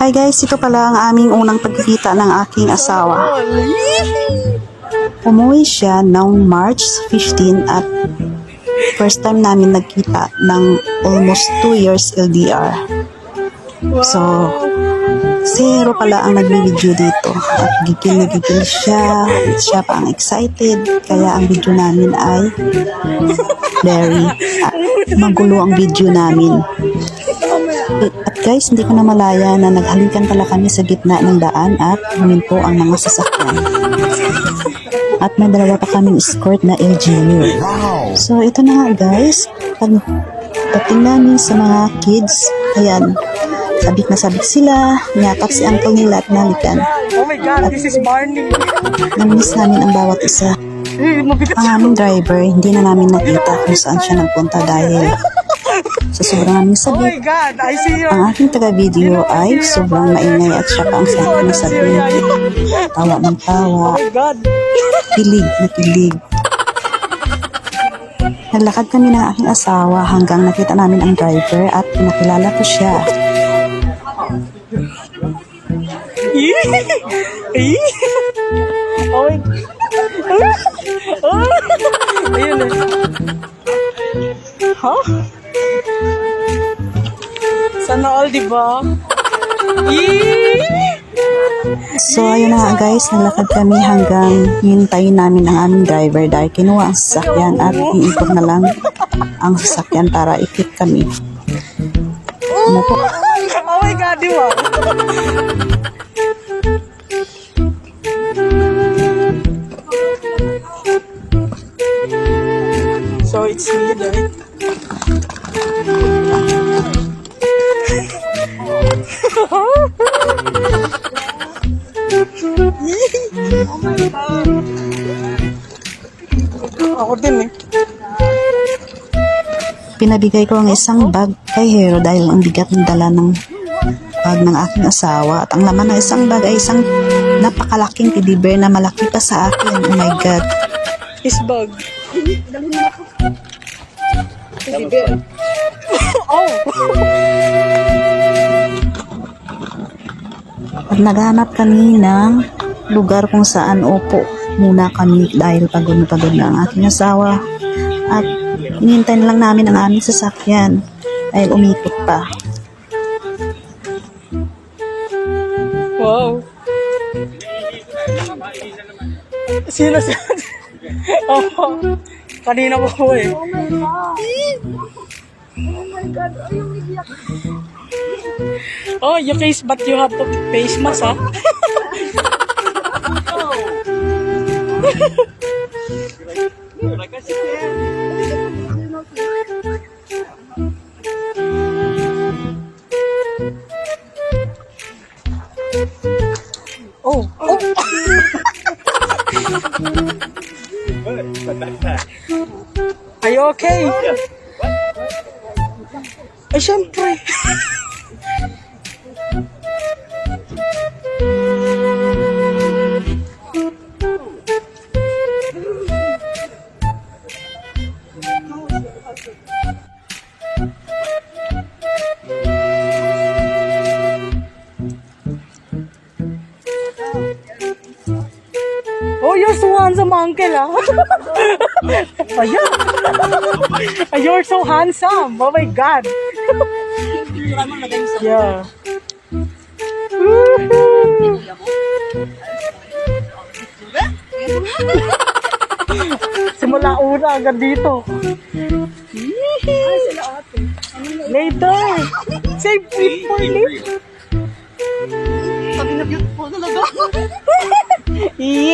Hi guys, ito pala ang aming unang pagkikita ng aking asawa. Umuwi siya noong March 15 at first time namin nagkita ng almost 2 years LDR. So, zero pala ang nag-video dito. At gigil na gigil siya. Siya pa ang excited. Kaya ang video namin ay very magulo ang video namin. At guys, hindi ko na malaya na naghalikan pala kami sa gitna ng daan at huminto ang mga sasakyan. At may dalawa pa kaming escort na LGU. So, ito na nga guys. Pagdating namin sa mga kids, ayan, sabik na sabik sila, niyakap si uncle nila at nalikan. Oh my God, this is Barney. Namiss namin ang bawat isa. Ang aming driver, hindi na namin nakita kung saan siya nagpunta dahil sa sobrang aming Oh my sabik. God, I see you. Ang aking taga-video ay sobrang maingay at siya pa ang sabi na sabi, tawa ng tawa, Oh my God. kilig na kilig. Naglakad kami ng aking asawa hanggang nakita namin ang driver at pinakilala ko siya. Oh my God. Ayun na. Huh? Sana all, diba? So ayun na nga guys, naglakad kami hanggang hintayin namin ang aming driver dahil kinuha ang sasakyan at iikot na lang ang sasakyan para i-pick kami. Ano po? Oh my God, diba? So it's me, right? Oh my God. Ako din eh. Pinabigay ko ang isang bag kay Hero dahil ang bigat ng dala ng bag ng aking asawa at ang laman ng isang bag ay isang napakalaking teddy bear na malaki pa sa akin. Oh my God. His bag. Oh! At naghanap kami ng lugar kung saan upo muna kami dahil pagod na pagod na ang aking asawa. At hinihintay na lang namin ang aming sasakyan dahil umikot pa. Wow! Sino sa... Oh, kanina pa po eh. Oh, you face but you have to face mask, ha? Oh, oh. Are you okay? Ay, syempre. Oh, you're so handsome, uncle, ah. Ayan. You're so handsome. Oh my God. Yeah. Simula una agad dito. Later. Save it for later. Sabi na beautiful talaga. Yeah.